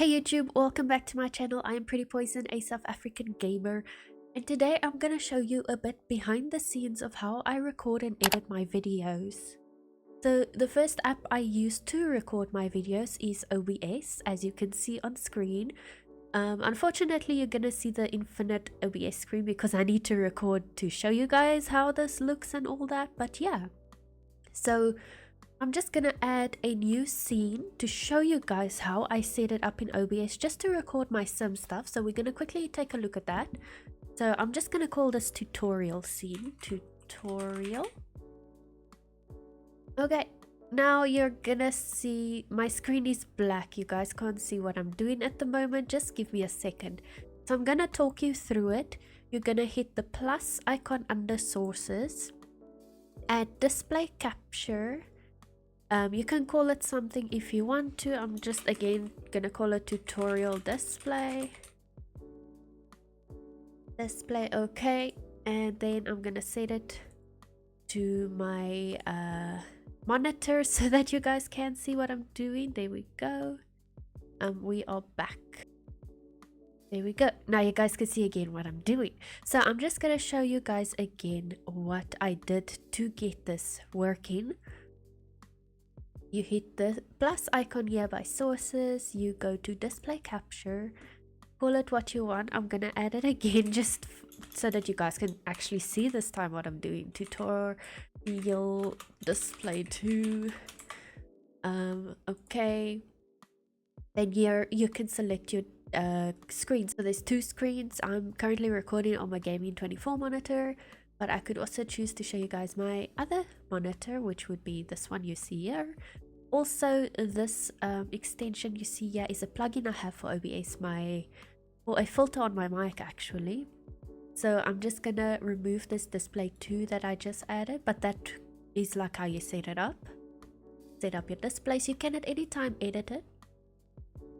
Hey YouTube, welcome back to my channel. I am PrettyPoison, a South African gamer, and today I'm gonna show you a bit behind the scenes of how I record and edit my videos. So the first app I use to record my videos is OBS, as you can see on screen. Unfortunately, you're gonna see the infinite OBS screen because I need to record to show you guys how this looks and all that, but yeah. So I'm just gonna add a new scene to show you guys how I set it up in OBS just to record my sim stuff. So we're gonna quickly take a look at that. So I'm just gonna call this tutorial scene. Tutorial. Okay, now you're gonna see my screen is black. You guys can't see what I'm doing at the moment. Just give me a second. So I'm gonna talk you through it. You're gonna hit the plus icon under sources, add display capture. You can call it something if you want to. I'm just again gonna call it tutorial display. Okay, and then I'm gonna set it to my monitor so that you guys can see what I'm doing. There we go. We are back. There we go. Now you guys can see again what I'm doing. So I'm just gonna show you guys again what I did to get this working. You hit the plus icon here by sources, you go to display capture, call it what you want. I'm gonna add it again just so that you guys can actually see this time what I'm doing. Tutorial display 2. Okay. Then here you can select your screen. So there's two screens. I'm currently recording on my gaming 24 monitor, but I could also choose to show you guys my other monitor, which would be this one you see here. Also, this extension you see here is a plugin I have for OBS, or a filter on my mic actually. So I'm just gonna remove this display 2 that I just added, but that is like how you set it up. Set up your displays. You can at any time edit it.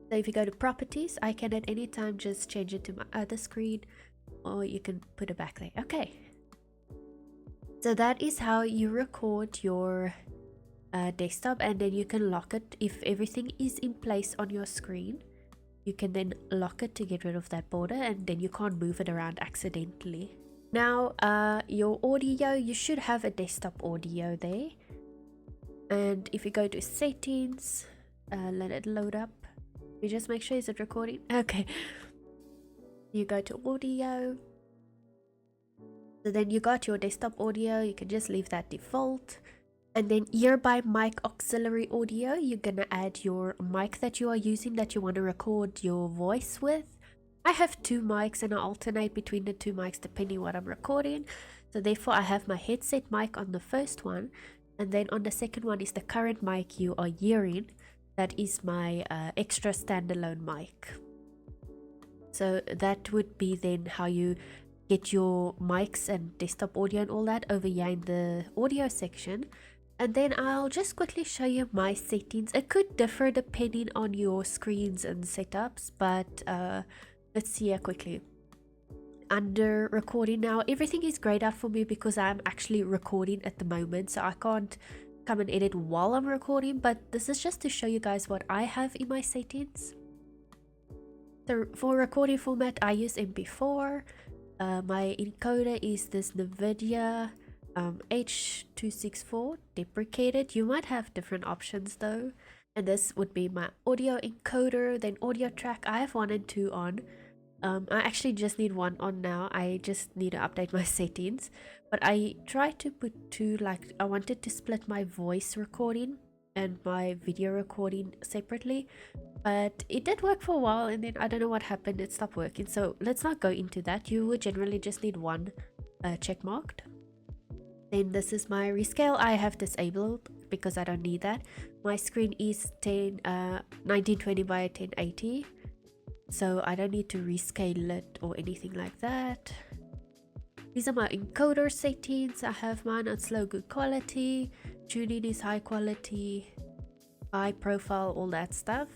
So if you go to properties, I can at any time just change it to my other screen, or you can put it back there. Okay. So that is how you record your desktop, and then you can lock it if everything is in place on your screen. You can then lock it to get rid of that border, and then you can't move it around accidentally. Now your audio, you should have a desktop audio there, and if you go to settings, let it load up. You just make sure, is it recording? Okay. You go to audio. So then you got your desktop audio. You can just leave that default. And then here by mic auxiliary audio, you're gonna add your mic that you are using that you want to record your voice with. I have two mics and I alternate between the two mics depending what I'm recording. So therefore I have my headset mic on the first one, and then on the second one is the current mic you are hearing. That is my extra standalone mic. So that would be then how you get your mics and desktop audio and all that over here in the audio section. And then I'll just quickly show you my settings. It could differ depending on your screens and setups, but let's see here quickly. Under recording now, everything is grayed out for me because I'm actually recording at the moment, so I can't come and edit while I'm recording, but this is just to show you guys what I have in my settings. So for recording format, I use MP4. My encoder is this NVIDIA H.264 deprecated. You might have different options though, and this would be my audio encoder. Then audio track, I have 1 and 2 on. I actually just need 1 on now. I just need to update my settings, but I tried to put 2, like I wanted to split my voice recording and my video recording separately, but it did work for a while, and then I don't know what happened, it stopped working. So let's not go into that. You would generally just need 1 check marked. Then this is my rescale. I have disabled because I don't need that. My screen is 1920 by 1080, so I don't need to rescale it or anything like that. These are my encoder settings. I have mine on slow good quality, tuning is high quality, high profile, all that stuff.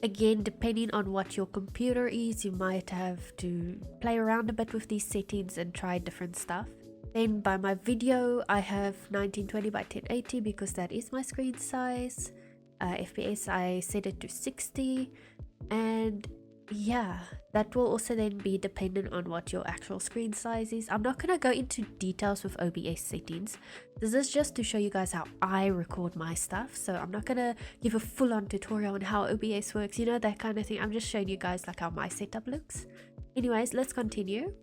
Again, depending on what your computer is, you might have to play around a bit with these settings and try different stuff. Then by my video, I have 1920 by 1080 because that is my screen size. FPS, I set it to 60. And yeah, that will also then be dependent on what your actual screen size is. I'm not going to go into details with OBS settings. This is just to show you guys how I record my stuff. So I'm not going to give a full-on tutorial on how OBS works, you know, that kind of thing. I'm just showing you guys like how my setup looks. Anyways, let's continue.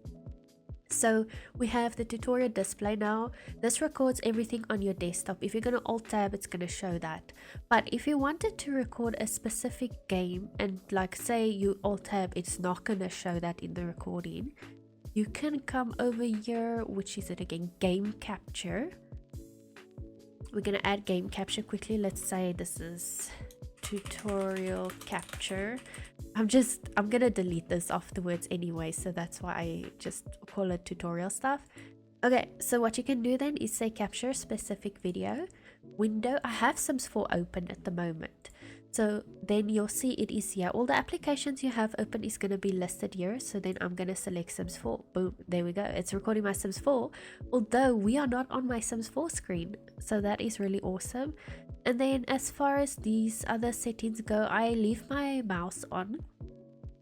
So we have the tutorial display now. This records everything on your desktop. If you're going to alt tab, it's going to show that. But if you wanted to record a specific game and like say you alt tab, it's not going to show that in the recording. You can come over here, which is it again, game capture. We're going to add game capture quickly. Let's say this is tutorial capture. I'm gonna delete this afterwards anyway, so that's why I just call it tutorial stuff. Okay, so what you can do then is say capture specific video window. I have Sims 4 open at the moment, so then you'll see it is here. All the applications you have open is going to be listed here. So then I'm going to select Sims 4. Boom, there we go. It's recording my Sims 4, although we are not on my Sims 4 screen, so that is really awesome. And then as far as these other settings go, I leave my mouse on,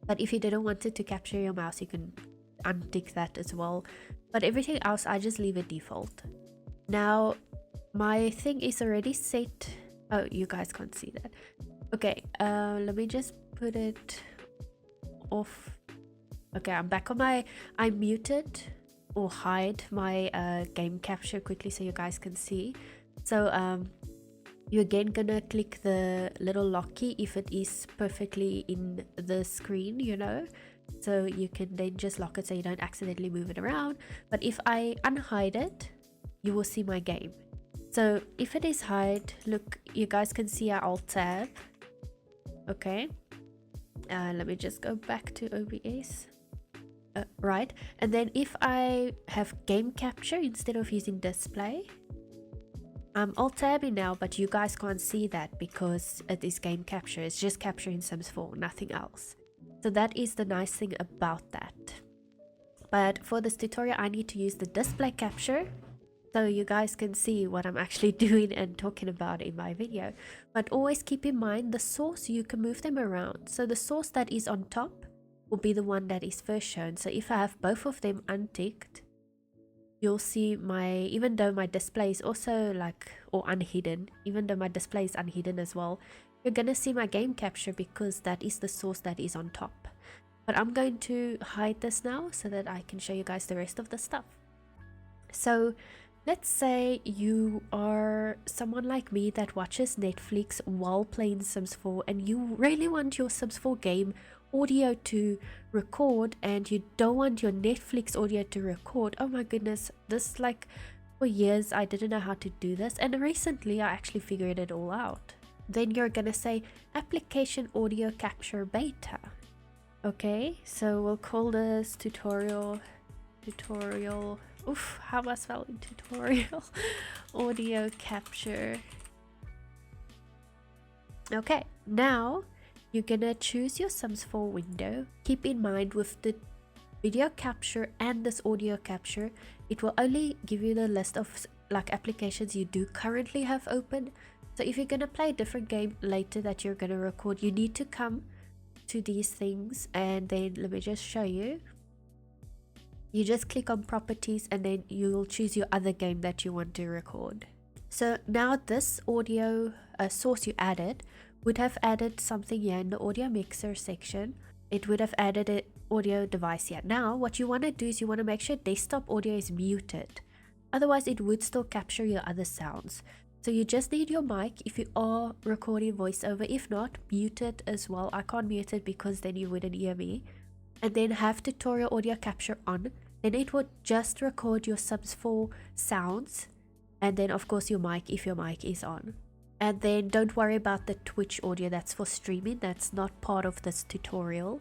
but if you didn't want it to capture your mouse, you can untick that as well. But everything else, I just leave it default. Now my thing is already set. Oh, you guys can't see that. Okay, let me just put it off. Okay, I'm back on my, I muted or hide my game capture quickly so you guys can see. So you're again gonna click the little lock key if it is perfectly in the screen, you know, so you can then just lock it so you don't accidentally move it around. But if I unhide it, you will see my game. So if it is hide, look, you guys can see I alt tab. Okay, let me just go back to OBS. Right, and then if I have game capture instead of using display, I'm alt tabbing now, but you guys can't see that because it is game capture. It's just capturing Sims 4, nothing else. So that is the nice thing about that. But for this tutorial, I need to use the display capture so you guys can see what I'm actually doing and talking about in my video. But always keep in mind the source, you can move them around. So the source that is on top will be the one that is first shown. So if I have both of them unticked, you'll see my, even though my display is also like, or unhidden, even though my display is unhidden as well, you're gonna see my game capture because that is the source that is on top. But I'm going to hide this now so that I can show you guys the rest of the stuff. So let's say you are someone like me that watches Netflix while playing Sims 4 and you really want your Sims 4 game audio to record and you don't want your Netflix audio to record. Oh my goodness, this, like, for years I didn't know how to do this, and recently I actually figured it all out. Then you're gonna say application audio capture beta. Okay, so we'll call this tutorial, oof, how am I spelling tutorial? Audio capture. Okay, now you're gonna choose your Sims 4 window. Keep in mind with the video capture and this audio capture, it will only give you the list of like applications you do currently have open. So if you're gonna play a different game later that you're gonna record, you need to come to these things, and then let me just show you. You just click on properties and then you'll choose your other game that you want to record. So now this audio source you added would have added something here in the audio mixer section. It would have added an audio device here. Now what you want to do is you want to make sure desktop audio is muted, otherwise it would still capture your other sounds. So you just need your mic if you are recording voiceover. If not, mute it as well. I can't mute it because then you wouldn't hear me. And then have tutorial audio capture on, then it would just record your Sims 4 sounds, and then of course your mic if your mic is on. And then don't worry about the Twitch audio, that's for streaming, that's not part of this tutorial.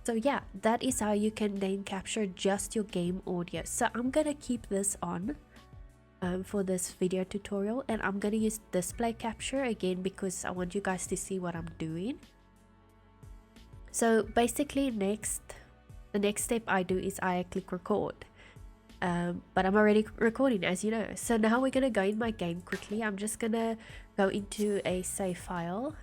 So yeah, that is how you can then capture just your game audio. So I'm gonna keep this on for this video tutorial, and I'm gonna use display capture again because I want you guys to see what I'm doing. So basically the next step I do is I click record, but I'm already recording, as you know. So now we're gonna go in my game quickly. I'm just gonna go into a save file.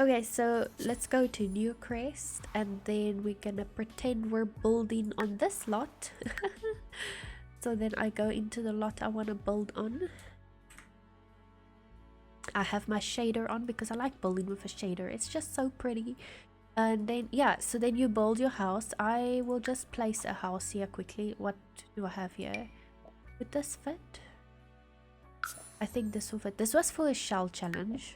Okay, so let's go to new crest, and then we're gonna pretend we're building on this lot. So then I go into the lot I want to build on. I have my shader on because I like building with a shader. It's just so pretty. And then yeah, so then you build your house. I will just place a house here quickly. What do I have here? Would this fit? I think this will fit. This was for a shell challenge.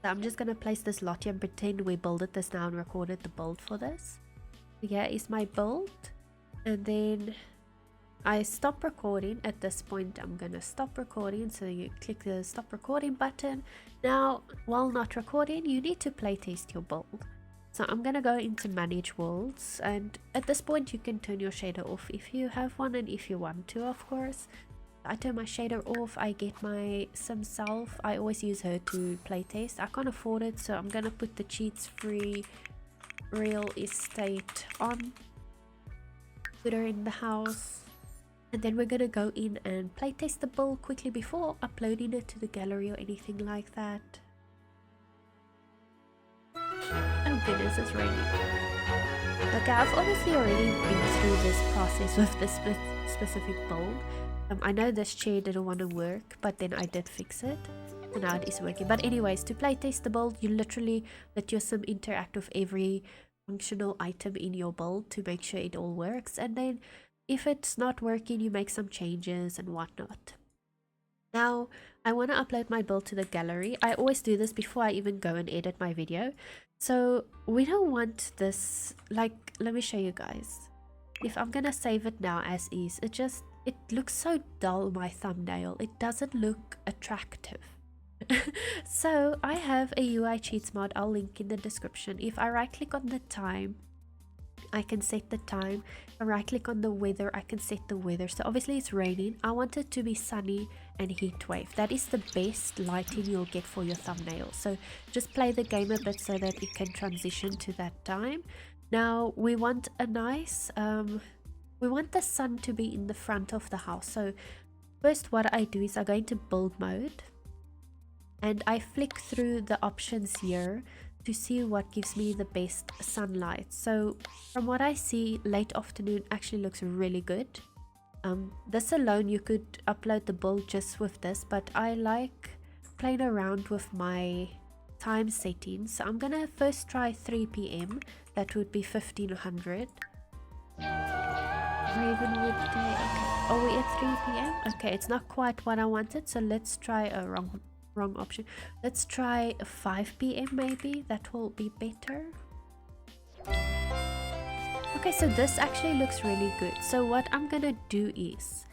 So I'm just gonna place this lot here and pretend we built this now and recorded the build for this. Here is my build, and then I stop recording. At this point I'm gonna stop recording, so you click the stop recording button. Now while not recording, you need to playtest your build. So I'm gonna go into manage worlds, and at this point you can turn your shader off if you have one, and if you want to, of course. I turn my shader off, I get my sim self. I always use her to playtest. I can't afford it, so I'm gonna put the cheats free real estate on, put her in the house, and then we're gonna go in and playtest the build quickly before uploading it to the gallery or anything like that. Oh goodness, it's raining. Okay, I've obviously already been through this process with this specific build. I know this chair didn't want to work, but then I did fix it, and now it is working. But anyways, to playtest the build, you literally let your sim interact with every functional item in your build to make sure it all works, and then if it's not working, you make some changes and whatnot. Now, I want to upload my build to the gallery. I always do this before I even go and edit my video. So we don't want this, like, let me show you guys. If I'm gonna save it now as is, it looks so dull, my thumbnail. It doesn't look attractive. So I have a UI cheats mod, I'll link in the description. If I right click on the time, I can set the time. If I right click on the weather, I can set the weather. So obviously it's raining. I want it to be sunny and heat wave. That is the best lighting you'll get for your thumbnail. So just play the game a bit so that it can transition to that time. Now we want a nice we want the sun to be in the front of the house. So first what I do is I go into build mode and I flick through the options here to see what gives me the best sunlight. So from what I see, late afternoon actually looks really good. This alone, you could upload the build just with this, but I like playing around with my time settings. So I'm gonna first try 3 p.m. That would be 1500. Ravenwood Day. Okay. Are we at 3 p.m? Okay, it's not quite what I wanted, so let's try a wrong option. Let's try 5 p.m. maybe. That will be better. Okay, so this actually looks really good. So what I'm gonna do is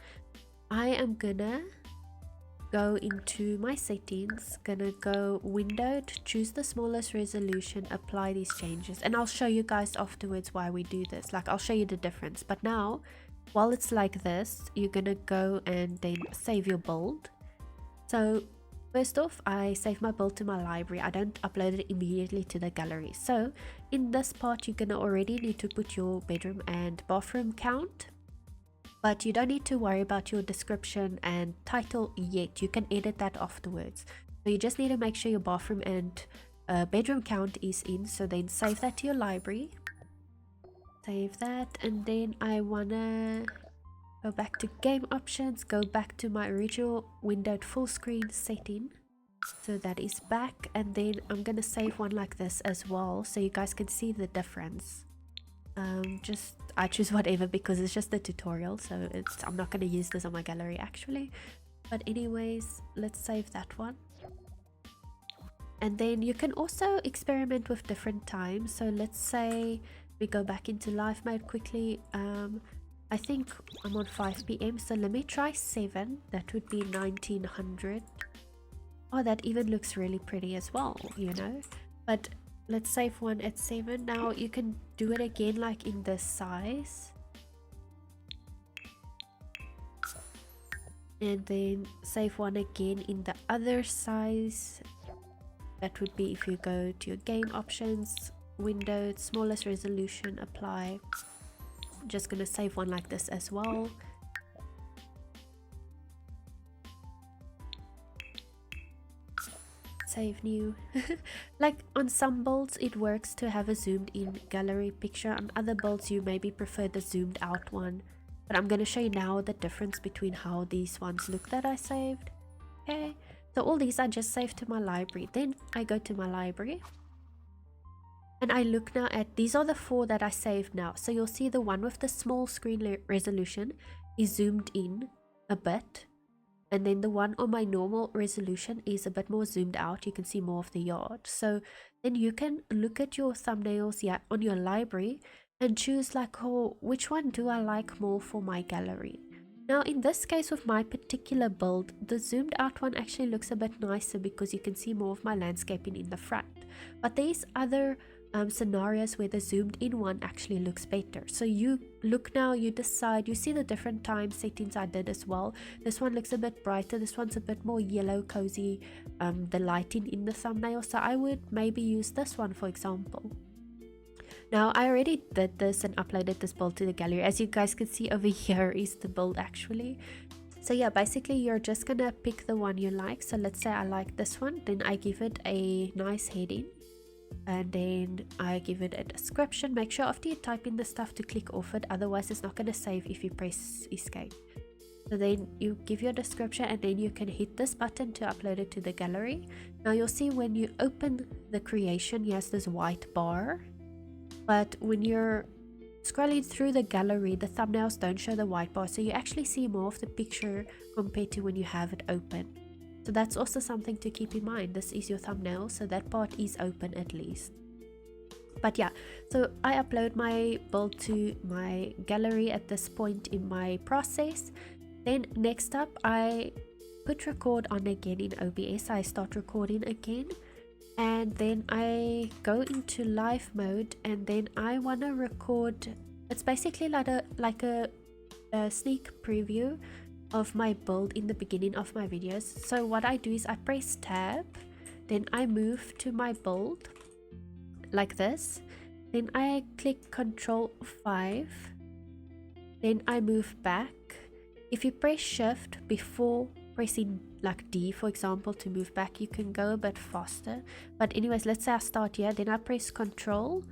I am gonna go into my settings, gonna go windowed, choose the smallest resolution, apply these changes, and I'll show you guys afterwards why we do this. Like, I'll show you the difference. But now, while it's like this, you're gonna go and then save your build. So first off, I save my build to my library. I don't upload it immediately to the gallery. So in this part, you're gonna already need to put your bedroom and bathroom count, but you don't need to worry about your description and title yet. You can edit that afterwards. So you just need to make sure your bathroom and bedroom count is in. So then save that to your library. Save that, and then I wanna go back to game options, go back to my original windowed full screen setting. So that is back, and then I'm gonna save one like this as well so you guys can see the difference. I choose whatever because it's just a tutorial, so I'm not gonna use this on my gallery actually. But anyways, let's save that one. And then you can also experiment with different times. So let's say we go back into live mode quickly. I think I'm on 5 p.m, so let me try 7. That would be 1900. Oh, that even looks really pretty as well, you know. But let's save one at 7. Now you can do it again like in this size, and then save one again in the other size. That would be if you go to your game options, window, smallest resolution, apply. I'm just gonna save one like this as well. save new. Like on some builds it works to have a zoomed in gallery picture. On other builds you maybe prefer the zoomed out one, but I'm going to show you now the difference between how these ones look that I saved. Okay, so all these I just saved to my library. Then I go to my library and I look now at, these are the 4 that I saved now. So you'll see the one with the small screen resolution is zoomed in a bit, and then the one on my normal resolution is a bit more zoomed out. You can see more of the yard. So then you can look at your thumbnails here on your library and choose like, oh, which one do I like more for my gallery. Now in this case with my particular build, the zoomed out one actually looks a bit nicer because you can see more of my landscaping in the front. But there's other scenarios where the zoomed in one actually looks better. So you look now, you decide, you see the different time settings I did as well. This one looks a bit brighter, this one's a bit more yellow cozy, the lighting in the thumbnail, so I would maybe use this one for example. Now I already did this and uploaded this build to the gallery. As you guys can see over here is the build actually. So yeah, basically you're just gonna pick the one you like. So let's say I like this one, then I give it a nice heading, and then I give it a description. Make sure after you type in the stuff to click off it, otherwise it's not going to save if you press escape. So then you give your description and then you can hit this button to upload it to the gallery. Now you'll see when you open the creation, he has this white bar, but when you're scrolling through the gallery, the thumbnails don't show the white bar, so you actually see more of the picture compared to when you have it open. So that's also something to keep in mind. This is your thumbnail, so that part is open at least. But yeah, so I upload my build to my gallery at this point in my process. Then next up I put record on again in OBS. I start recording again, and then I go into live mode, and then I want to record. It's basically like a sneak preview of my build in the beginning of my videos. So what I do is I press tab, then I move to my build like this, then I click Ctrl 5, then I move back. If you press shift before pressing like D for example to move back, you can go a bit faster. But anyways, let's say I start here, then I press Ctrl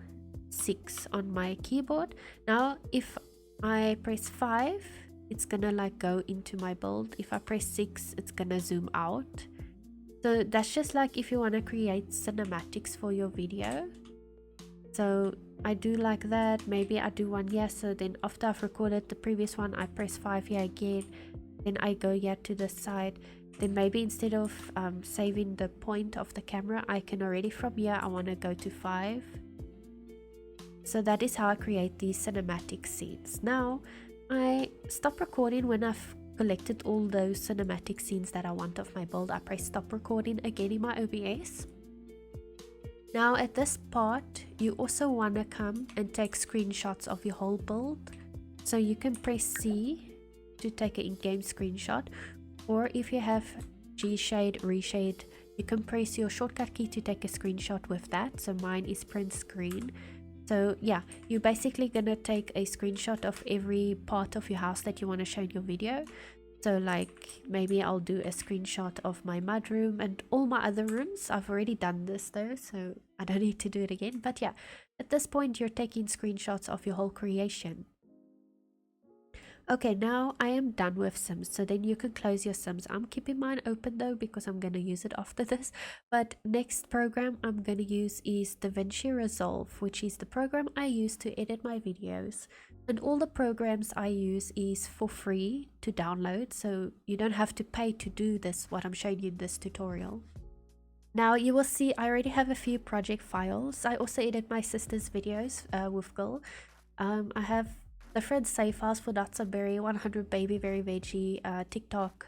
6 on my keyboard. Now if I press 5, it's gonna like go into my build. If I press 6, it's gonna zoom out. So that's just like if you want to create cinematics for your video. So I do like that. Maybe I do one here, so then after I've recorded the previous one, I press 5 here again, then I go here to the side. Then maybe instead of saving the point of the camera, I can already from here, I want to go to 5. So that is how I create these cinematic scenes. Now I stop recording when I've collected all those cinematic scenes that I want of my build. I press stop recording again in my OBS. Now at this part, you also want to come and take screenshots of your whole build. So you can press C to take an in-game screenshot, or if you have G-shade, reshade, you can press your shortcut key to take a screenshot with that. So mine is print screen. So yeah, you're basically gonna take a screenshot of every part of your house that you want to show in your video. So like maybe I'll do a screenshot of my mudroom and all my other rooms. I've already done this though, so I don't need to do it again. But yeah, at this point you're taking screenshots of your whole creation. Okay, now I am done with Sims, so then you can close your Sims. I'm keeping mine open though because I'm going to use it after this. But next program I'm going to use is DaVinci Resolve, which is the program I use to edit my videos. And all the programs I use is for free to download, so you don't have to pay to do this, what I'm showing you in this tutorial. Now you will see I already have a few project files. I also edit my sister's videos with Gil. I have different save files for Berry, 100 Baby Very Veggie, TikTok,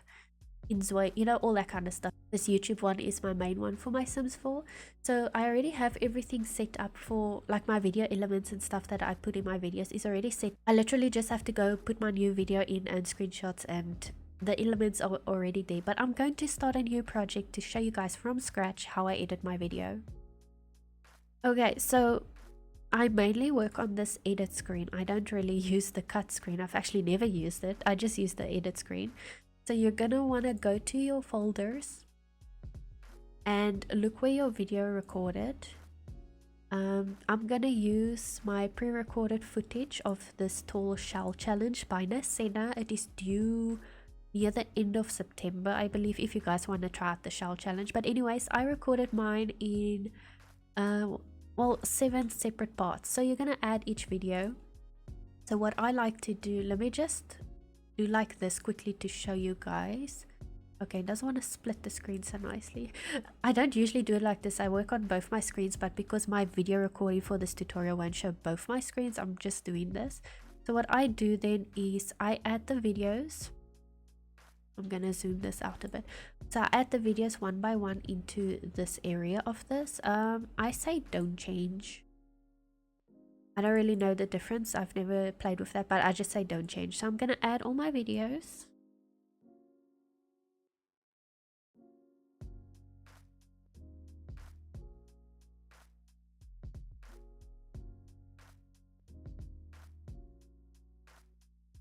Inzoi, you know, all that kind of stuff. This YouTube one is my main one for my Sims 4. So I already have everything set up for like my video elements and stuff that I put in my videos is already set. I literally just have to go put my new video in and screenshots, and the elements are already there. But I'm going to start a new project to show you guys from scratch how I edit my video. Okay, so I mainly work on this edit screen. I don't really use the cut screen. I've actually never used it. I just use the edit screen. So you're gonna want to go to your folders, and look where your video recorded. I'm gonna use my pre-recorded footage of this tall shell challenge by NisBuilds. It is due near the end of September, I believe, if you guys want to try out the shell challenge. But anyways, I recorded mine in well, 7 separate parts, so you're gonna add each video. So what I like to do, let me just do like this quickly to show you guys. Okay, it doesn't want to split the screen so nicely. I don't usually do it like this. I work on both my screens, but because my video recording for this tutorial won't show both my screens, I'm just doing this. So what I do then is I add the videos. I'm gonna zoom this out a bit. So I add the videos one by one into this area of this. I say don't change. I don't really know the difference. I've never played with that, but I just say don't change. So I'm gonna add all my videos.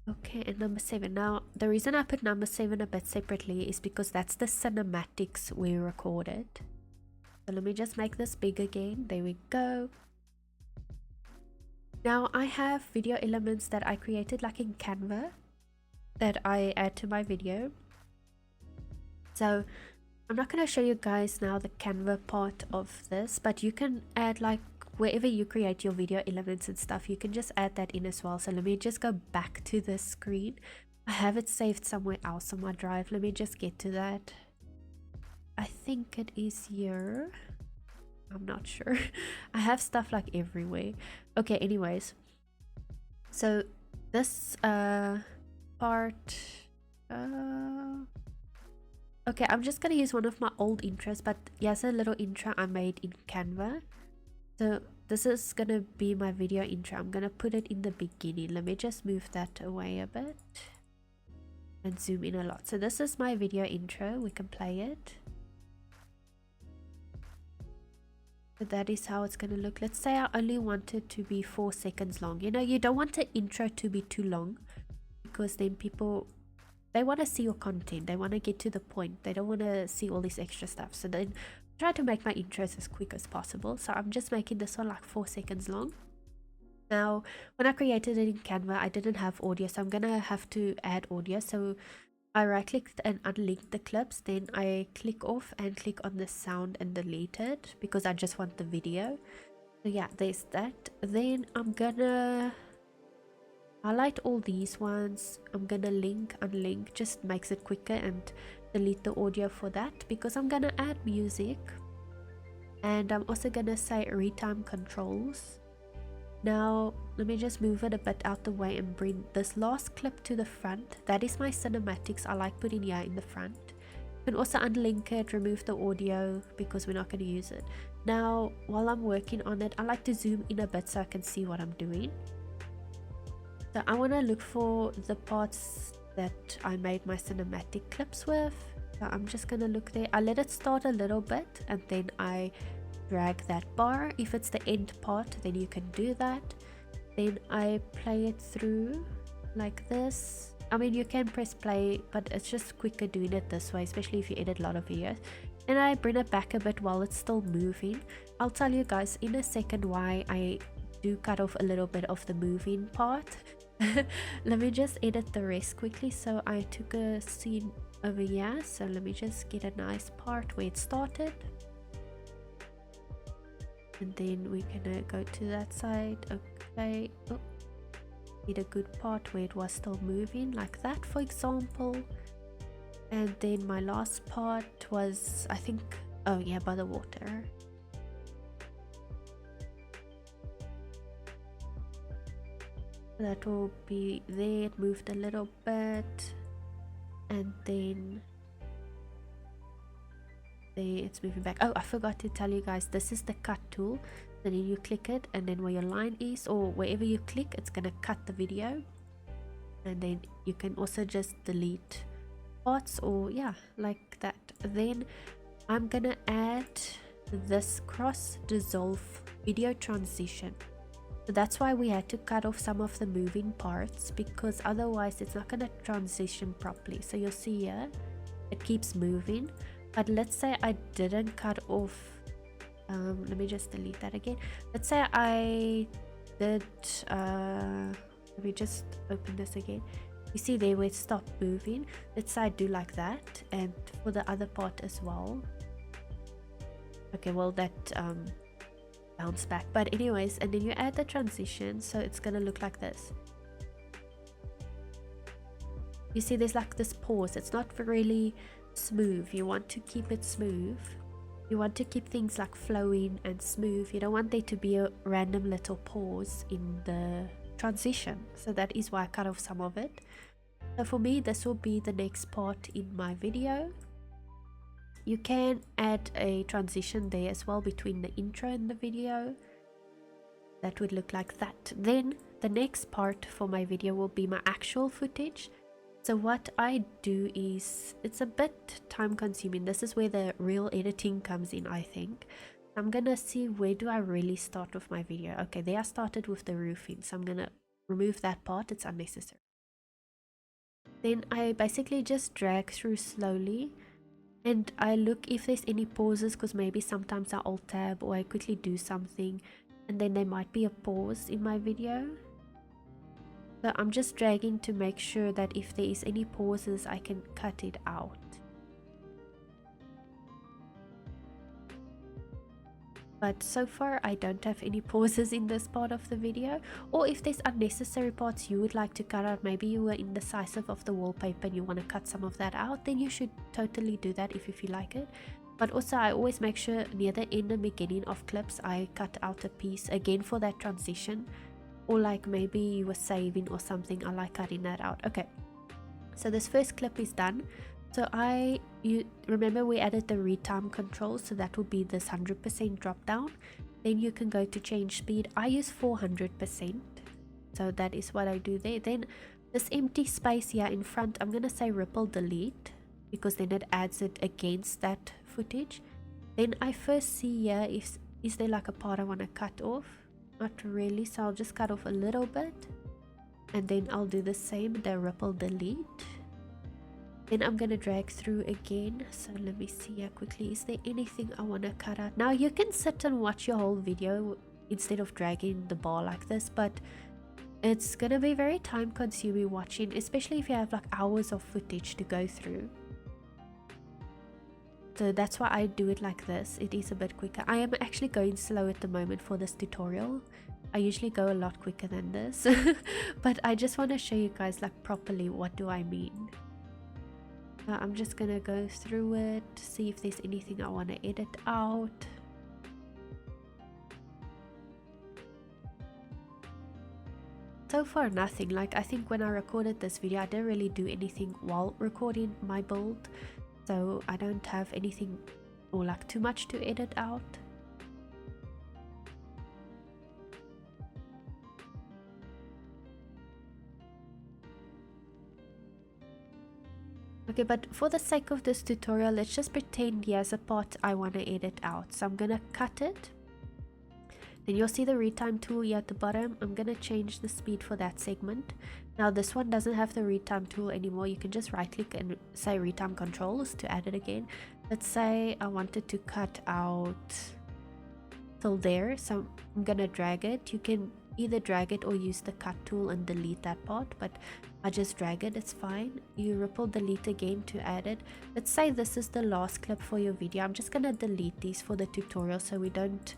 Okay, and number 7. Now, the reason I put number 7 a bit separately is because that's the cinematics we recorded. So let me just make this big again. There we go. Now, I have video elements that I created like in Canva that I add to my video. So I'm not going to show you guys now the Canva part of this, but you can add like wherever you create your video elements and stuff, you can just add that in as well. So let me just go back to this screen. I have it saved somewhere else on my drive. Let me just get to that. I think it is here. I'm not sure. I have stuff like everywhere. Okay, anyways. So this part... okay, I'm just gonna use one of my old intros, but here's a little intro I made in Canva. So this is gonna be my video intro. I'm gonna put it in the beginning. Let me just move that away a bit and zoom in a lot. So this is my video intro. We can play it. So that is how it's gonna look. Let's say I only want it to be 4 seconds long. You know, you don't want the intro to be too long, because then people, they want to see your content. They want to get to the point. They don't want to see all this extra stuff. So then try to make my intros as quick as possible. So I'm just making this one like 4 seconds long. Now, when I created it in Canva, I didn't have audio, so I'm gonna have to add audio. So I right clicked and unlinked the clips, then I click off and click on the sound and delete it because I just want the video. So yeah, there's that. Then I'm gonna highlight all these ones. I'm gonna link, unlink, just makes it quicker, and delete the audio for that because I'm gonna add music. And I'm also gonna say retime controls. Now let me just move it a bit out the way and bring this last clip to the front. That is my cinematics. I like putting here in the front. You can also unlink it, remove the audio because we're not going to use it. Now while I'm working on it, I like to zoom in a bit so I can see what I'm doing. So I want to look for the parts that I made my cinematic clips with. So I'm just going to look there. I let it start a little bit and then I drag that bar. If it's the end part, then you can do that. Then I play it through like this. I mean, you can press play, but it's just quicker doing it this way, especially if you edit a lot of videos. And I bring it back a bit while it's still moving. I'll tell you guys in a second why I do cut off a little bit of the moving part. Let me just edit the rest quickly. So I took a scene over here, so let me just get a nice part where it started, and then we're gonna go to that side. Okay, oh, get a good part where it was still moving like that, for example. And then my last part was, I think, oh yeah, by the water. That will be there. It moved a little bit, and then there it's moving back. Oh, I forgot to tell you guys, this is the cut tool. So then you click it, and then where your line is or wherever you click, it's gonna cut the video. And then you can also just delete parts, or yeah, like that. Then I'm gonna add this cross dissolve video transition. So that's why we had to cut off some of the moving parts, because otherwise it's not going to transition properly. So you'll see here, it keeps moving. But let's say I didn't cut off, let me just delete that again. Let's say I did, let me just open this again. You see there where it stopped moving. Let's say I do like that, and for the other part as well. Okay, well that bounce back, but anyways, and then you add the transition, so it's gonna look like this. You see there's like this pause. It's not really smooth. You want to keep it smooth. You want to keep things like flowing and smooth. You don't want there to be a random little pause in the transition, so that is why I cut off some of it. So for me, this will be the next part in my video. You can add a transition there as well between the intro and the video. That would look like that. Then the next part for my video will be my actual footage. So what I do is, it's a bit time consuming. This is where the real editing comes in, I think. I'm gonna see where do I really start with my video. Okay, there I started with the roofing, so I'm gonna remove that part, it's unnecessary. Then I basically just drag through slowly, and I look if there's any pauses, because maybe sometimes I alt tab or I quickly do something and then there might be a pause in my video. So I'm just dragging to make sure that if there is any pauses I can cut it out. But so far I don't have any pauses in this part of the video. Or if there's unnecessary parts you would like to cut out, maybe you were indecisive of the wallpaper and you want to cut some of that out, then you should totally do that if you feel like it. But also I always make sure near the end and beginning of clips I cut out a piece again for that transition. Or like maybe you were saving or something, I like cutting that out. Okay, so this first clip is done. So you remember we added the retime control, so that will be this 100% drop down. Then you can go to change speed. I use 400%, so that is what I do there. Then this empty space here in front, I'm gonna say ripple delete, because then it adds it against that footage. Then I first see here if is there like a part I want to cut off. Not really, so I'll just cut off a little bit, and then I'll do the same, the ripple delete. Then I'm gonna drag through again. So let me see here quickly, is there anything I want to cut out? Now you can sit and watch your whole video instead of dragging the bar like this, but it's gonna be very time consuming watching, especially if you have like hours of footage to go through. So that's why I do it like this. It is a bit quicker. I am actually going slow at the moment for this tutorial. I usually go a lot quicker than this. But I just want to show you guys like properly what do I mean. I'm just gonna go through it, see if there's anything I want to edit out. So far nothing. Like I think when I recorded this video I didn't really do anything while recording my build, so I don't have anything or like too much to edit out. Okay, but for the sake of this tutorial, let's just pretend here's a part I want to edit out. So I'm gonna cut it. Then you'll see the retime tool here at the bottom. I'm gonna change the speed for that segment. Now this one doesn't have the retime tool anymore. You can just right click and say retime controls to add it again. Let's say I wanted to cut out till there, so I'm gonna drag it. You can either drag it or use the cut tool and delete that part, but I just drag it, it's fine. You ripple delete again to add it. Let's say this is the last clip for your video. I'm just gonna delete these for the tutorial so we don't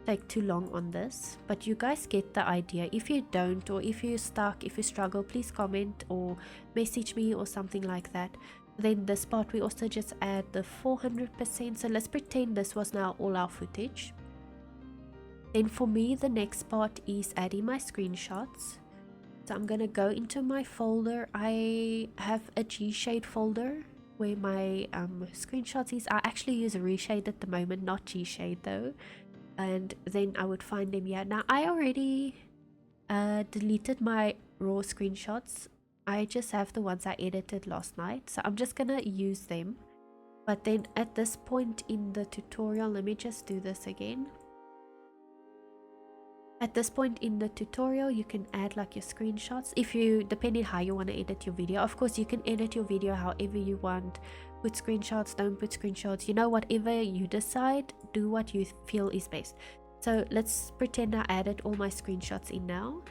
take too long on this, but you guys get the idea. If you don't, or if you're stuck, if you struggle, please comment or message me or something like that. Then this part we also just add the 400%. So let's pretend this was now all our footage. Then for me the next part is adding my screenshots. So I'm gonna go into my folder. I have a G-shade folder where my screenshots is. I actually use Reshade at the moment, not G-shade though. And then I would find them here. Now I already deleted my raw screenshots. I just have the ones I edited last night, so I'm just gonna use them. But then at this point in the tutorial, let me just do this again. At this point in the tutorial, you can add like your screenshots if you, depending how you want to edit your video. Of course, you can edit your video however you want. Put screenshots, don't put screenshots, you know, whatever you decide, do what you feel is best. So let's pretend I added all my screenshots in now.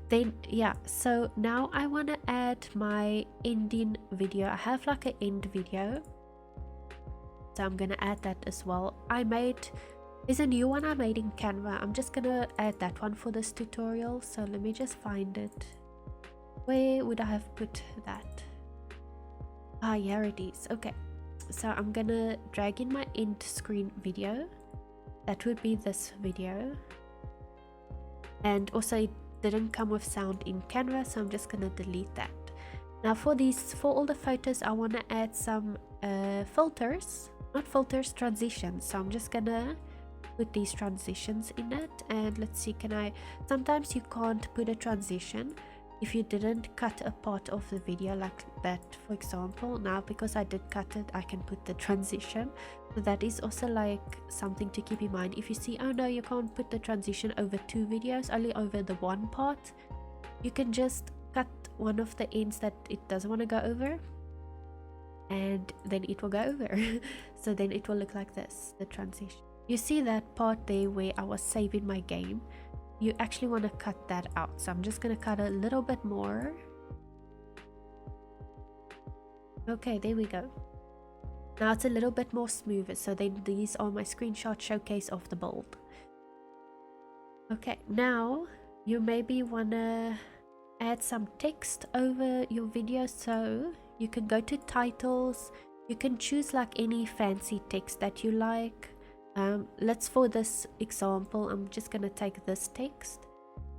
Then yeah, so now I want to add my ending video. I have like an end video, so I'm gonna add that as well. There's a new one I made in Canva. I'm just gonna add that one for this tutorial. So let me just find it. Where would I have put that? Ah, here it is. Okay, so I'm gonna drag in my end screen video. That would be this video. And also it didn't come with sound in Canva, so I'm just gonna delete that. Now for all the photos, I want to add some filters, not filters, transitions. So I'm just gonna put these transitions in it, and let's see, sometimes you can't put a transition if you didn't cut a part of the video like that, for example. Now because I did cut it, I can put the transition. So that is also like something to keep in mind. If you see, oh no, you can't put the transition over 2 videos, only over the one part, you can just cut one of the ends that it doesn't want to go over, and then it will go over. So then it will look like this, the transition. You see that part there where I was saving my game? You actually want to cut that out. So I'm just going to cut a little bit more. Okay, there we go. Now it's a little bit more smoother. So then these are my screenshot showcase of the build. Okay, now you maybe want to add some text over your video. So you can go to titles. You can choose like any fancy text that you like. For this example, I'm just gonna take this text,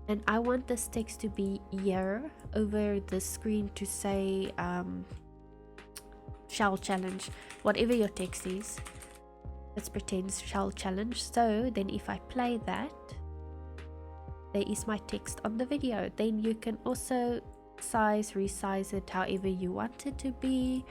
and I want this text to be here over the screen to say shell challenge, whatever your text is. Let's pretend shell challenge. So then if I play that, there is my text on the video. Then you can also resize it however you want it to be.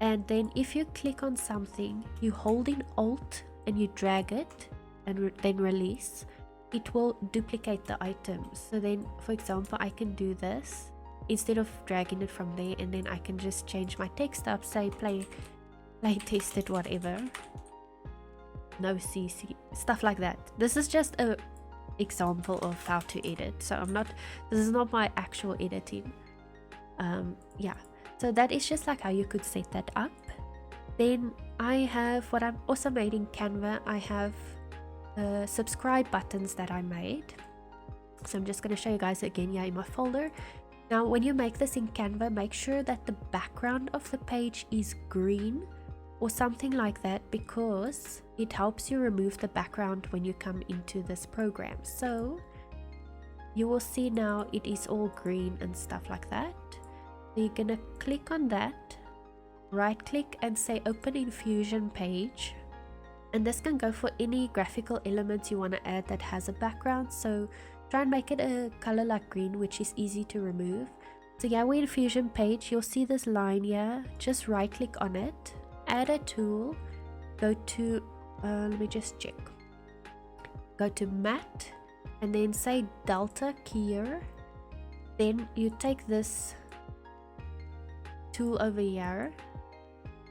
And then if you click on something, you hold in Alt and you drag it and then release, it will duplicate the item. So then, for example, I can do this instead of dragging it from there, and then I can just change my text up, say play tested, whatever, no CC, stuff like that. This is just a example of how to edit, so this is not my actual editing. Yeah, so that is just like how you could set that up. Then I have what I've also made in Canva. I have subscribe buttons that I made. So I'm just going to show you guys again here in my folder. Now when you make this in Canva, make sure that the background of the page is green or something like that, because it helps you remove the background when you come into this program. So you will see now it is all green and stuff like that. So you're going to click on that, right click and say open in Fusion page, and this can go for any graphical elements you want to add that has a background. So try and make it a color like green, which is easy to remove. So yeah, we're in Fusion page. You'll see this line here, just right click on it, add a tool, go to let me just check, go to matte and then say delta keyer. Then you take this tool over here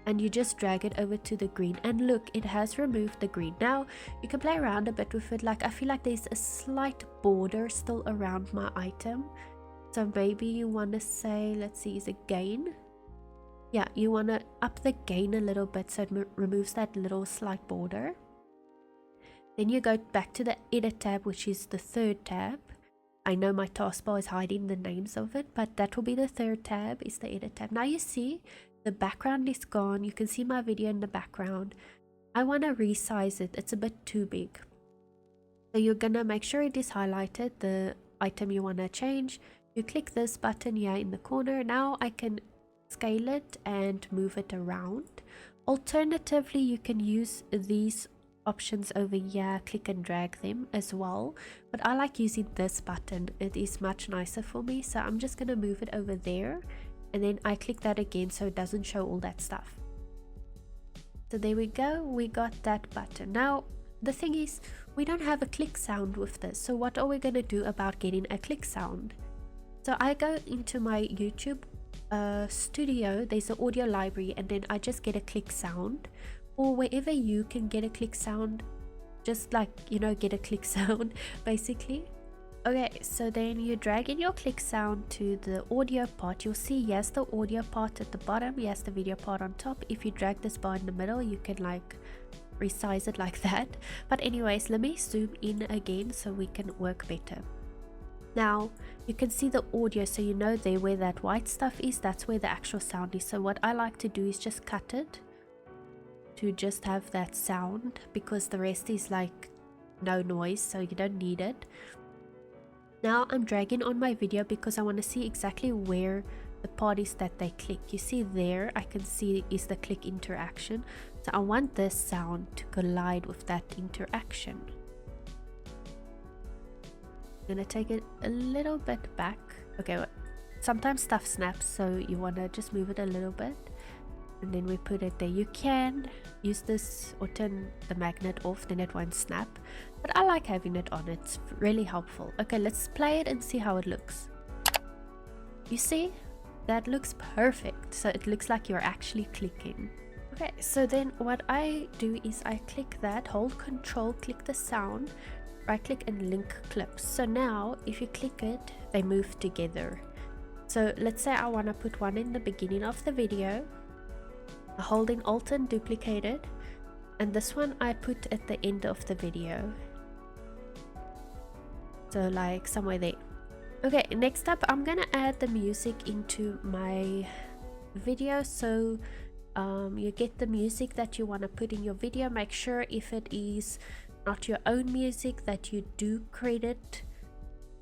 and you just drag it over to the green, and look, it has removed the green. Now you can play around a bit with it. Like I feel like there's a slight border still around my item, so maybe you want to say, let's see, is it gain? Yeah, you want to up the gain a little bit so it removes that little slight border. Then you go back to the edit tab, which is the 3rd tab. I know my taskbar is hiding the names of it, but that will be the 3rd tab, is the edit tab. Now you see the background is gone. You can see my video in the background. I want to resize it. It's a bit too big. So you're gonna make sure it is highlighted, the item you want to change. You click this button here in the corner. Now I can scale it and move it around. Alternatively, you can use these options over here, click and drag them as well, but I like using this button. It is much nicer for me, so I'm just gonna move it over there, and then I click that again so it doesn't show all that stuff. So there we go, we got that button. Now the thing is, we don't have a click sound with this. So what are we going to do about getting a click sound? So I go into my YouTube studio, there's an audio library, and then I just get a click sound, or wherever you can get a click sound, just like, you know, get a click sound basically. Okay, so then you drag in your click sound to the audio part. You'll see yes, the audio part at the bottom, yes, the video part on top. If you drag this bar in the middle, you can like resize it like that. But anyways, let me zoom in again so we can work better. Now you can see the audio, so you know there where that white stuff is, that's where the actual sound is. So what I like to do is just cut it to just have that sound, because the rest is like no noise, so you don't need it. Now I'm dragging on my video because I want to see exactly where the part is that they click. You see there, I can see is the click interaction. So I want this sound to collide with that interaction. I'm gonna take it a little bit back. Okay, well, sometimes stuff snaps, so you want to just move it a little bit, and then we put it there. You can use this or turn the magnet off, then it won't snap, but I like having it on. It's really helpful. Okay, let's play it and see how it looks. You see, that looks perfect. So it looks like you're actually clicking. Okay, so then what I do is I click that, hold control, click the sound, right click and link clips. So now if you click it, they move together. So let's say I want to put one in the beginning of the video. I hold in Alt and duplicate it, and this one I put at the end of the video, so like somewhere there. Okay, next up I'm gonna add the music into my video. So you get the music that you want to put in your video. Make sure if it is not your own music that you do credit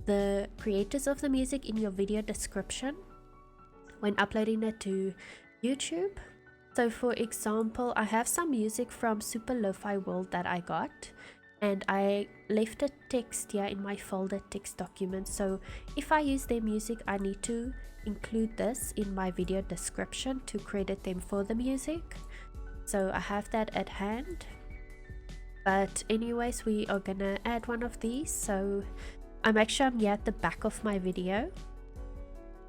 the creators of the music in your video description when uploading it to YouTube. So for example, I have some music from Super Lo-Fi World that I got, and I left a text here in my folder text document. So if I use their music, I need to include this in my video description to credit them for the music. So I have that at hand. But anyways, we are gonna add one of these. So I make sure I'm here at the back of my video,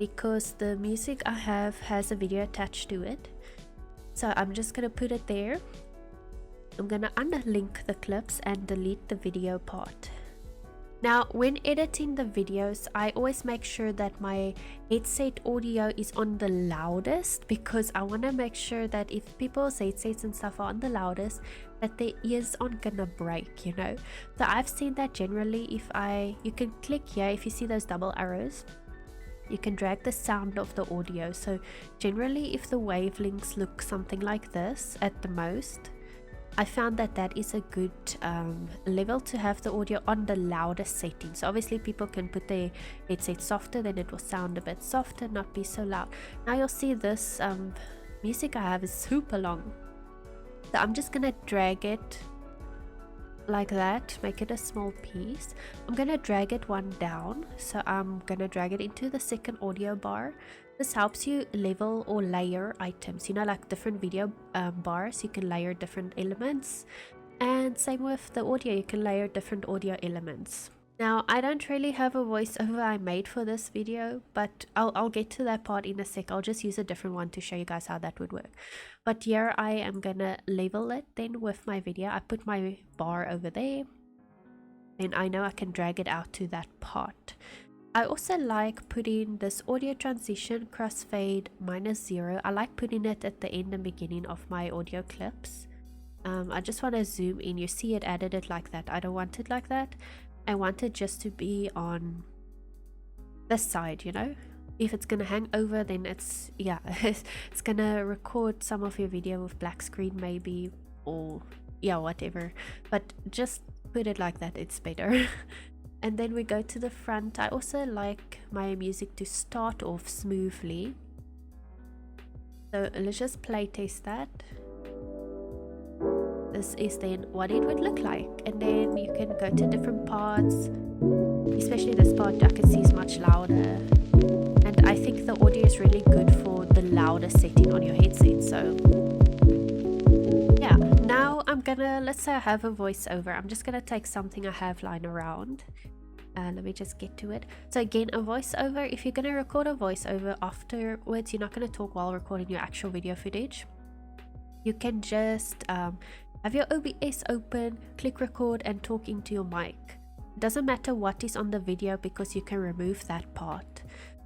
because the music I have has a video attached to it. So I'm just gonna put it there. I'm gonna unlink the clips and delete the video part. Now when editing the videos, I always make sure that my headset audio is on the loudest, because I want to make sure that if people's headsets and stuff are on the loudest, that their ears aren't gonna break, you know. So I've seen that generally if you can click here, if you see those double arrows, you can drag the sound of the audio. So generally if the wavelengths look something like this at the most, I found that that is a good level to have the audio on the loudest setting. So obviously people can put their headset softer, then it will sound a bit softer, not be so loud. Now you'll see this music I have is super long. So I'm just gonna drag it like that, make it a small piece. I'm gonna drag it one down, so I'm gonna drag it into the second audio bar. This helps you level or layer items, you know, like different video bars, you can layer different elements, and same with the audio, you can layer different audio elements. Now I don't really have a voiceover I made for this video, but I'll get to that part in a sec. I'll just use a different one to show you guys how that would work. But here I am gonna level it then with my video. I put my bar over there, and I know I can drag it out to that part. I also like putting this audio transition crossfade -0. I like putting it at the end and beginning of my audio clips. I just want to zoom in. You see it added it like that. I don't want it like that. I want it just to be on this side, you know. If it's gonna hang over, then it's, yeah, it's gonna record some of your video with black screen maybe, or yeah, whatever. But just put it like that, it's better. And then we go to the front. I also like my music to start off smoothly. So let's just play test that. This is then what it would look like, and then you can go to different parts, especially this part I can see is much louder, and I think the audio is really good for the louder setting on your headset. So yeah, now I'm gonna, let's say I have a voiceover, I'm just gonna take something I have lying around. Let me just get to it. So again, a voiceover, if you're gonna record a voiceover afterwards, you're not gonna talk while recording your actual video footage. You can just have your OBS open, click record and talk into your mic. It doesn't matter what is on the video because you can remove that part.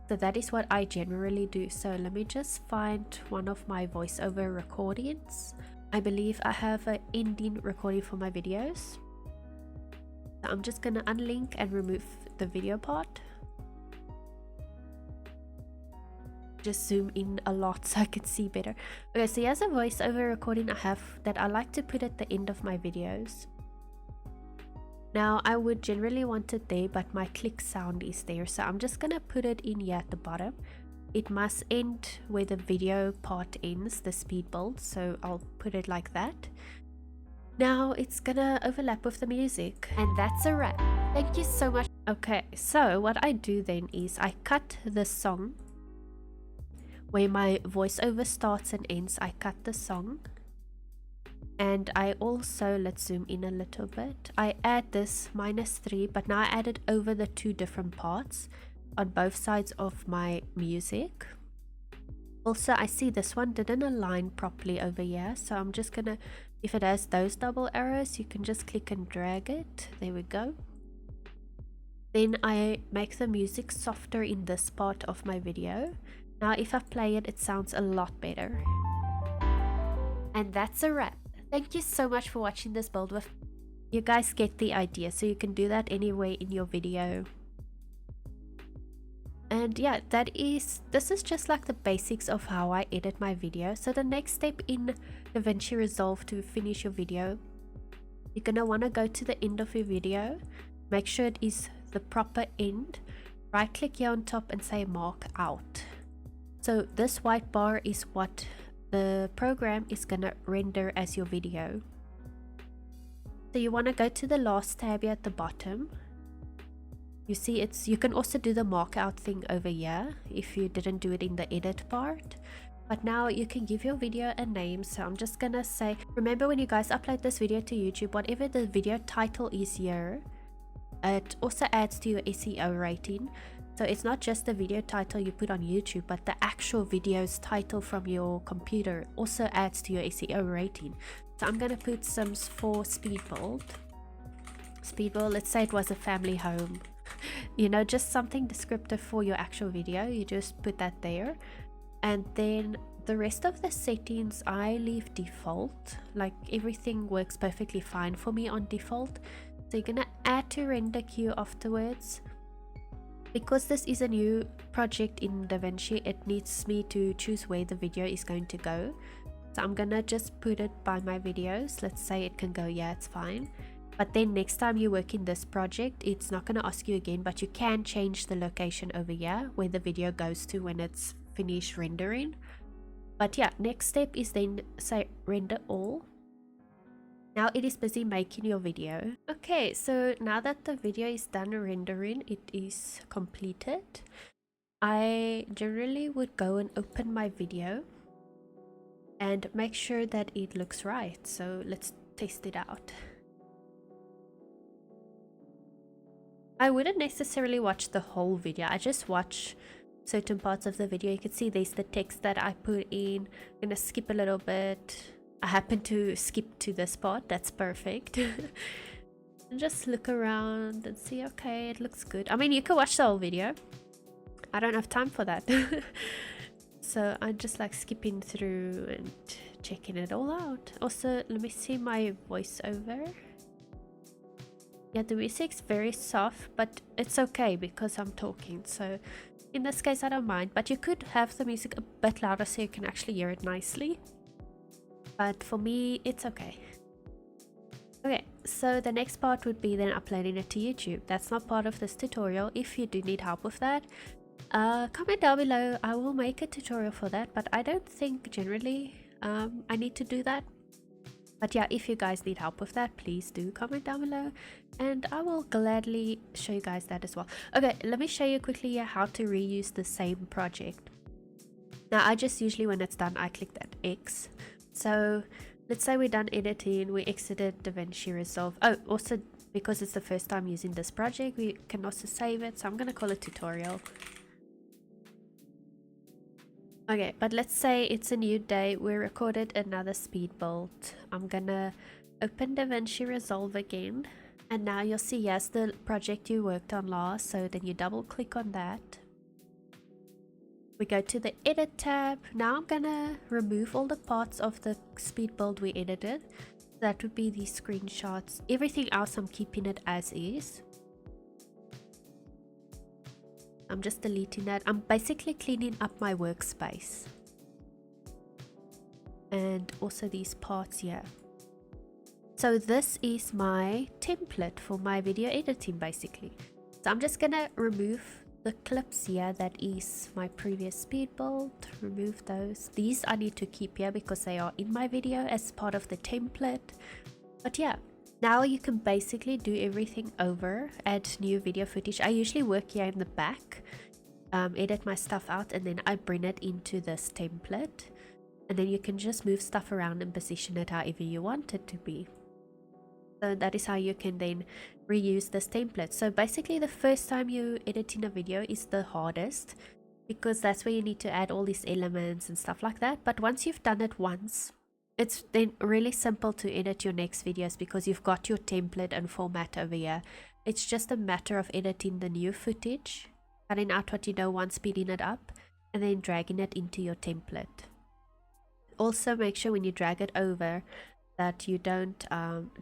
So that is what I generally do. So let me just find one of my voiceover recordings. I believe I have an ending recording for my videos. So I'm just gonna unlink and remove the video part. Just zoom in a lot so I can see better. Okay, so here's a voiceover recording I have that I like to put at the end of my videos. Now I would generally want it there, but my click sound is there, so I'm just gonna put it in here at the bottom. It must end where the video part ends, the speed build, so I'll put it like that. Now it's gonna overlap with the music, and that's a wrap. Thank you so much. Okay, so what I do then is I cut the song where my voiceover starts and ends. I cut the song, and I also, let's zoom in a little bit, I add this -3, but now I add it over the two different parts on both sides of my music. Also, I see this one didn't align properly over here, so I'm just gonna, if it has those double arrows, you can just click and drag it. There we go. Then I make the music softer in this part of my video. Now if I play it, it sounds a lot better. And that's a wrap. Thank you so much for watching this build with. You guys get the idea, so you can do that anywhere in your video. And yeah, this is just like the basics of how I edit my video. So the next step in DaVinci Resolve to finish your video, you're gonna want to go to the end of your video, make sure it is the proper end, right click here on top and say mark out. So this white bar is what the program is gonna render as your video. So you want to go to the last tab here at the bottom. You see you can also do the mark out thing over here if you didn't do it in the edit part. But now you can give your video a name. So I'm just gonna say, remember when you guys upload this video to YouTube, whatever the video title is here, it also adds to your SEO rating. So it's not just the video title you put on YouTube, but the actual video's title from your computer also adds to your SEO rating. So I'm gonna put Sims 4 speed build. Let's say it was a family home. You know, just something descriptive for your actual video. You just put that there. And then the rest of the settings I leave default. Like everything works perfectly fine for me on default. So you're gonna add to render queue afterwards. Because this is a new project in DaVinci, it needs me to choose where the video is going to go. So I'm gonna just put it by my videos. Let's say it can go, yeah, it's fine. But then next time you work in this project, it's not gonna ask you again, but you can change the location over here where the video goes to when it's finished rendering. But yeah, next step is then say render all. Now it is busy making your video. Okay, so now that the video is done rendering, it is completed. I generally would go and open my video and make sure that it looks right. So let's test it out. I wouldn't necessarily watch the whole video. I just watch certain parts of the video. You can see there's the text that I put in. I'm gonna skip a little bit. I happen to skip to this part. That's perfect. And just look around and see, okay, it looks good. I mean, you can watch the whole video. I don't have time for that. So I just like skipping through and checking it all out. Also, let me see my voiceover. Yeah, the music's very soft, but it's okay because I'm talking. So in this case, I don't mind. But you could have the music a bit louder so you can actually hear it nicely. But for me, it's okay. Okay, so the next part would be then uploading it to YouTube. That's not part of this tutorial. If you do need help with that, comment down below. I will make a tutorial for that, but I don't think generally I need to do that. But yeah, if you guys need help with that, please do comment down below and I will gladly show you guys that as well. Okay, let me show you quickly how to reuse the same project. Now I just usually when it's done I click that X. So let's say we're done editing, we exited DaVinci Resolve. Oh, also because it's the first time using this project, we can also save it, so I'm gonna call it tutorial. Okay, but let's say it's a new day, we recorded another speed build. I'm gonna open DaVinci Resolve again, and now you'll see yes the project you worked on last, so then you double click on that. We go to the edit tab. Now I'm gonna remove all the parts of the speed build we edited. That would be these screenshots. Everything else I'm keeping it as is. I'm just deleting that. I'm basically cleaning up my workspace. And also these parts here. So this is my template for my video editing basically. So I'm just gonna remove the clips here that is my previous speed build. Remove those. These I need to keep here because they are in my video as part of the template. But yeah, now you can basically do everything over, add new video footage. I usually work here in the back, edit my stuff out, and then I bring it into this template, and then you can just move stuff around and position it however you want it to be. So that is how you can then reuse this template. So basically the first time you editing a video is the hardest because that's where you need to add all these elements and stuff like that. But once you've done it once, it's then really simple to edit your next videos because you've got your template and format over here. It's just a matter of editing the new footage, cutting out what you don't want, speeding it up, and then dragging it into your template. Also make sure when you drag it over that you don't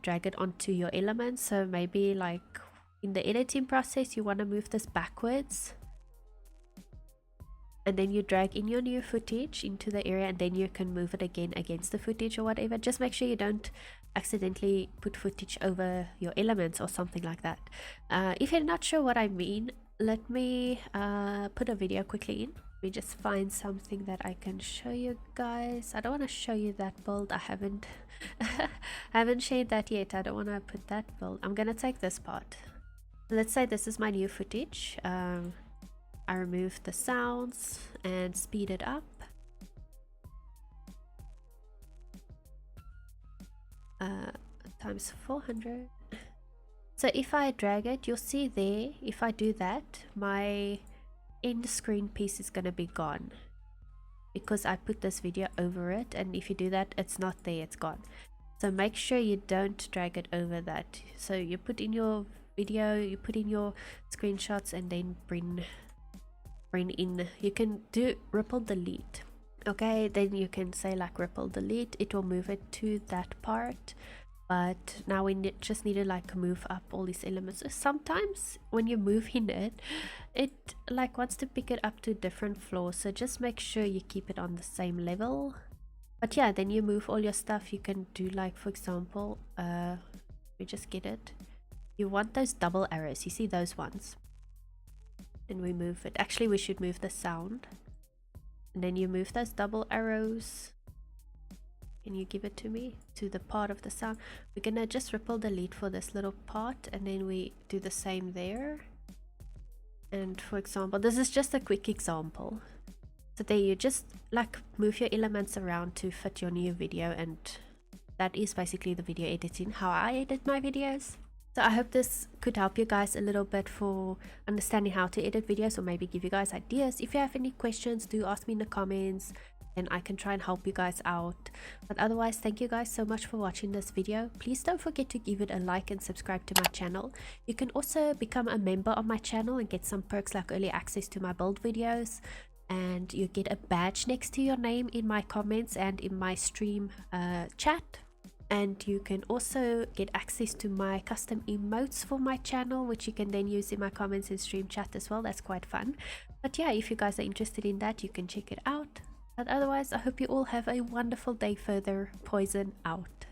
drag it onto your elements. So maybe like in the editing process you want to move this backwards, and then you drag in your new footage into the area, and then you can move it again against the footage or whatever. Just make sure you don't accidentally put footage over your elements or something like that. If you're not sure what I mean, let me put a video quickly in. Let me just find something that I can show you guys. I don't want to show you that build. I haven't shared that yet. I don't want to put that build. I'm gonna take this part. Let's say this is my new footage. I remove the sounds and speed it up. Times 400. So if I drag it, you'll see there, if I do that, my end screen piece is gonna be gone because I put this video over it, and if you do that, it's not there, it's gone. So make sure you don't drag it over that. So you put in your video, you put in your screenshots, and then bring in, you can do ripple delete. Okay, then you can say like ripple delete, it will move it to that part. But now we just need to like move up all these elements. So sometimes when you're moving it like wants to pick it up to different floors, so just make sure you keep it on the same level. But yeah, then you move all your stuff. You can do like, for example, we just get it, you want those double arrows, you see those ones, and we move it. Actually we should move the sound, and then you move those double arrows. Can you give it to me to the part of the sound? We're gonna just ripple delete for this little part, and then we do the same there. And for example, this is just a quick example. So there you just like move your elements around to fit your new video, and that is basically the video editing, how I edit my videos. So I hope this could help you guys a little bit for understanding how to edit videos, or maybe give you guys ideas. If you have any questions, do ask me in the comments and I can try and help you guys out. But otherwise, thank you guys so much for watching this video. Please don't forget to give it a like and subscribe to my channel. You can also become a member of my channel and get some perks like early access to my build videos, and you get a badge next to your name in my comments and in my stream chat. And you can also get access to my custom emotes for my channel, which you can then use in my comments and stream chat as well. That's quite fun. But yeah, if you guys are interested in that, you can check it out. But otherwise, I hope you all have a wonderful day further. Poison out.